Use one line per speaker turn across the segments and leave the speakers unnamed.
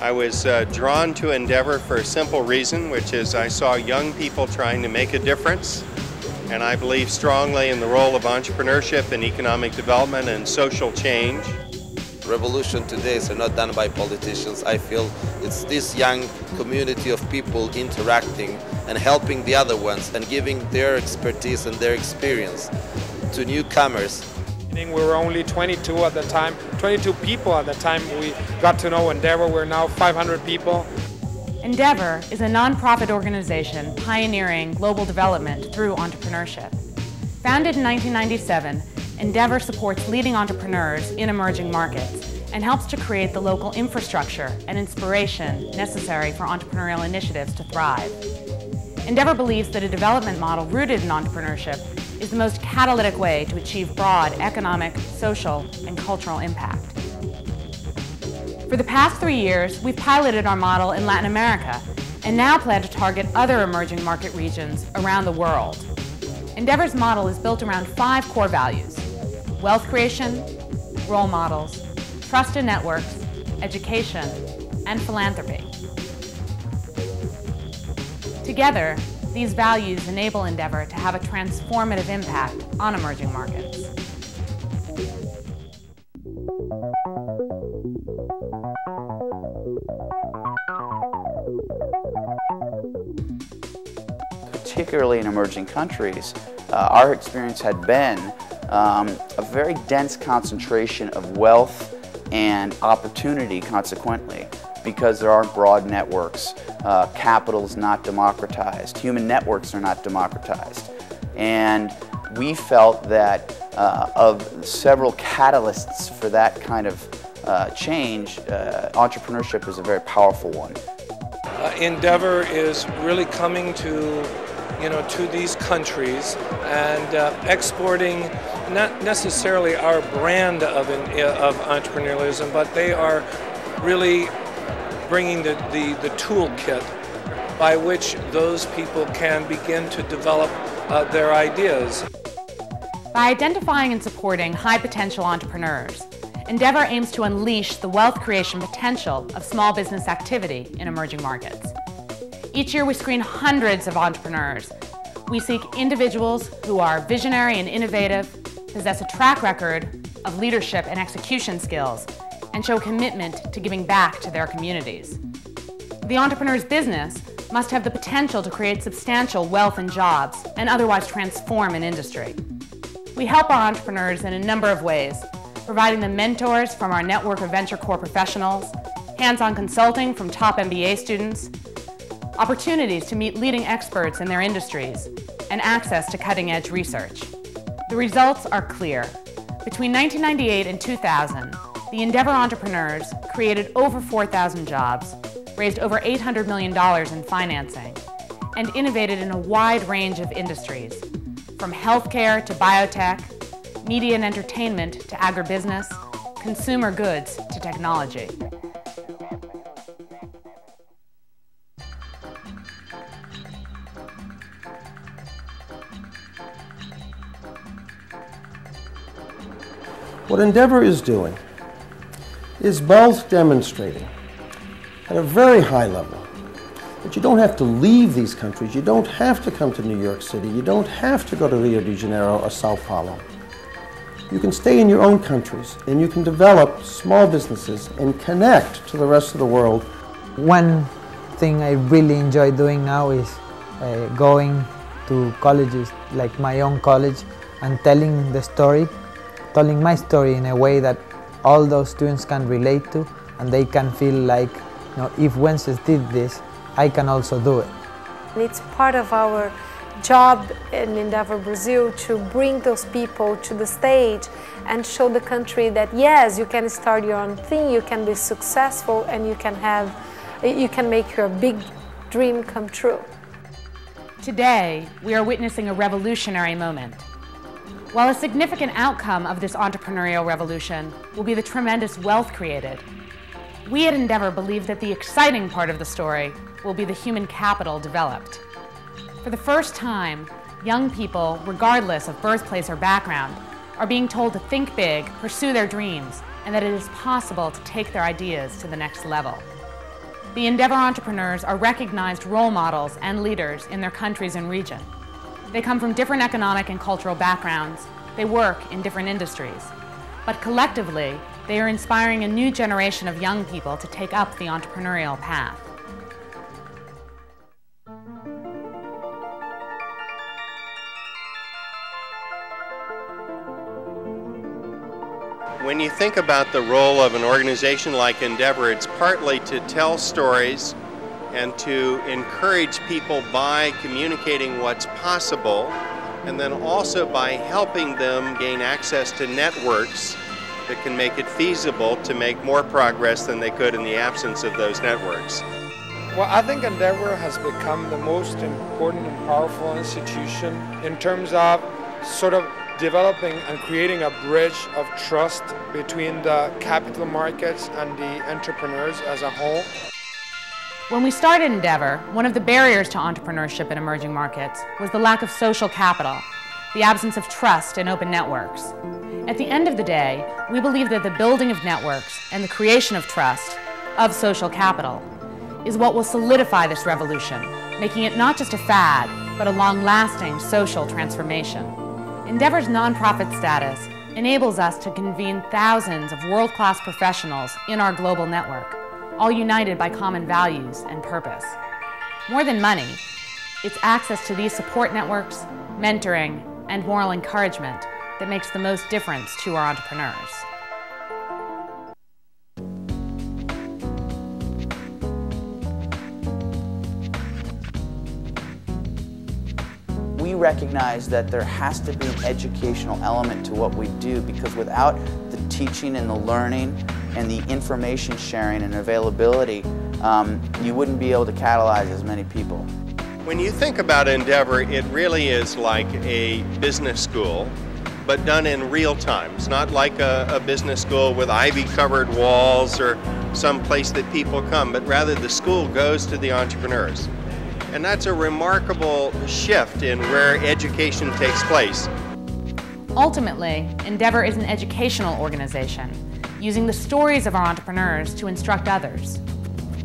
I was drawn to Endeavor for a simple reason, which is I saw young people trying to make a difference, and I believe strongly in the role of entrepreneurship in economic development and social change.
Revolution today is not done by politicians. I feel it's this young community of people interacting and helping the other ones and giving their expertise and their experience to newcomers.
We were only 22 at the time, 22 people at the time we got to know Endeavor. We're now 500 people.
Endeavor is a nonprofit organization pioneering global development through entrepreneurship. Founded in 1997, Endeavor supports leading entrepreneurs in emerging markets and helps to create the local infrastructure and inspiration necessary for entrepreneurial initiatives to thrive. Endeavor believes that a development model rooted in entrepreneurship is the most catalytic way to achieve broad economic, social, and cultural impact. For the past 3 years, we've piloted our model in Latin America and now plan to target other emerging market regions around the world. Endeavor's model is built around 5 core values: wealth creation, role models, trust in networks, education, and philanthropy. Together, these values enable Endeavor to have a transformative impact on emerging markets.
Particularly in emerging countries, our experience had been a very dense concentration of wealth and opportunity consequently, because there aren't broad networks. Capital is not democratized. Human networks are not democratized. And we felt that of several catalysts for that kind of change, entrepreneurship is a very powerful one.
Endeavor is really coming to these countries and exporting not necessarily our brand of entrepreneurialism, but they are really bringing the toolkit by which those people can begin to develop their ideas.
By identifying and supporting high-potential entrepreneurs, Endeavor aims to unleash the wealth creation potential of small business activity in emerging markets. Each year we screen hundreds of entrepreneurs. We seek individuals who are visionary and innovative, possess a track record of leadership and execution skills, and show commitment to giving back to their communities. The entrepreneur's business must have the potential to create substantial wealth and jobs and otherwise transform an industry. We help our entrepreneurs in a number of ways, providing them mentors from our network of venture core professionals, hands-on consulting from top MBA students, opportunities to meet leading experts in their industries, and access to cutting-edge research. The results are clear. Between 1998 and 2000, the Endeavor entrepreneurs created over 4,000 jobs, raised over $800 million in financing, and innovated in a wide range of industries, from healthcare to biotech, media and entertainment to agribusiness, consumer goods to technology.
What Endeavor is doing is both demonstrating at a very high level that you don't have to leave these countries, you don't have to come to New York City, you don't have to go to Rio de Janeiro or Sao Paulo. You can stay in your own countries and you can develop small businesses and connect to the rest of the world.
One thing I really enjoy doing now is going to colleges, like my own college, and telling my story in a way that all those students can relate to, and they can feel like, if Wences did this, I can also do it.
It's part of our job in Endeavor Brazil to bring those people to the stage and show the country that yes, you can start your own thing, you can be successful, and you can make your big dream come true.
Today, we are witnessing a revolutionary moment. While a significant outcome of this entrepreneurial revolution will be the tremendous wealth created, we at Endeavor believe that the exciting part of the story will be the human capital developed. For the first time, young people, regardless of birthplace or background, are being told to think big, pursue their dreams, and that it is possible to take their ideas to the next level. the Endeavor entrepreneurs are recognized role models and leaders in their countries and region. They come from different economic and cultural backgrounds. They work in different industries. But collectively, they are inspiring a new generation of young people to take up the entrepreneurial path.
When you think about the role of an organization like Endeavor, it's partly to tell stories and to encourage people by communicating what's possible, and then also by helping them gain access to networks that can make it feasible to make more progress than they could in the absence of those networks.
Well, I think Endeavor has become the most important and powerful institution in terms of sort of developing and creating a bridge of trust between the capital markets and the entrepreneurs as a whole.
When we started Endeavor, one of the barriers to entrepreneurship in emerging markets was the lack of social capital, the absence of trust in open networks. At the end of the day, we believe that the building of networks and the creation of trust, of social capital, is what will solidify this revolution, making it not just a fad, but a long-lasting social transformation. Endeavor's nonprofit status enables us to convene thousands of world-class professionals in our global network, all united by common values and purpose. More than money, it's access to these support networks, mentoring, and moral encouragement that makes the most difference to our entrepreneurs.
We recognize that there has to be an educational element to what we do, because without the teaching and the learning and the information sharing and availability, you wouldn't be able to catalyze as many people.
When you think about Endeavor, it really is like a business school, but done in real time. It's not like a business school with ivy-covered walls or some place that people come, but rather the school goes to the entrepreneurs. And that's a remarkable shift in where education takes place.
Ultimately, Endeavor is an educational organization, using the stories of our entrepreneurs to instruct others.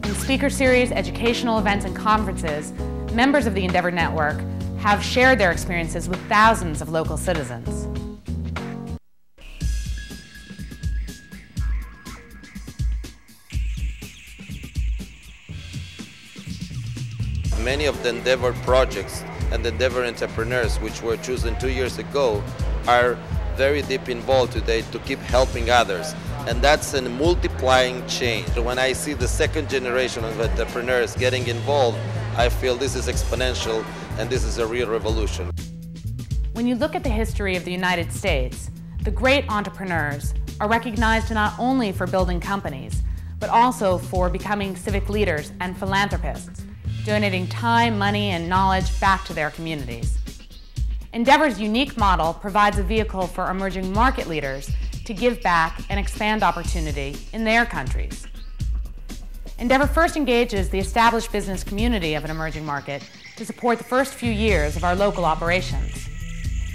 In speaker series, educational events, and conferences, members of the Endeavor Network have shared their experiences with thousands of local citizens.
Many of the Endeavor projects and the Endeavor entrepreneurs, which were chosen 2 years ago, are very deep involved today to keep helping others. And that's a multiplying change. When I see the second generation of entrepreneurs getting involved, I feel this is exponential and this is a real revolution.
When you look at the history of the United States, the great entrepreneurs are recognized not only for building companies, but also for becoming civic leaders and philanthropists, donating time, money, and knowledge back to their communities. Endeavor's unique model provides a vehicle for emerging market leaders to give back and expand opportunity in their countries. Endeavor first engages the established business community of an emerging market to support the first few years of our local operations.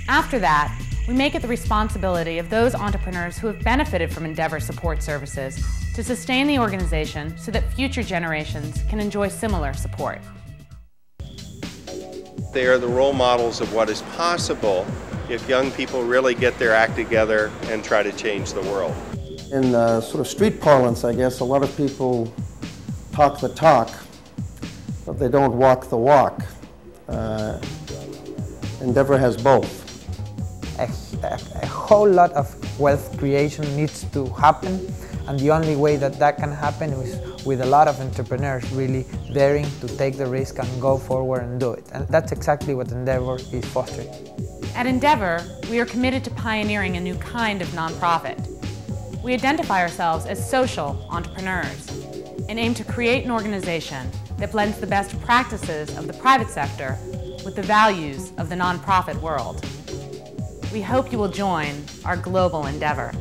After that, we make it the responsibility of those entrepreneurs who have benefited from Endeavor support services to sustain the organization so that future generations can enjoy similar support.
They are the role models of what is possible if young people really get their act together and try to change the world.
In sort of street parlance, I guess, a lot of people talk the talk, but they don't walk the walk. Endeavor has both.
A whole lot of wealth creation needs to happen, and the only way that that can happen is with a lot of entrepreneurs really daring to take the risk and go forward and do it. And that's exactly what Endeavor is fostering.
At Endeavor, we are committed to pioneering a new kind of nonprofit. We identify ourselves as social entrepreneurs and aim to create an organization that blends the best practices of the private sector with the values of the nonprofit world. We hope you will join our global endeavor.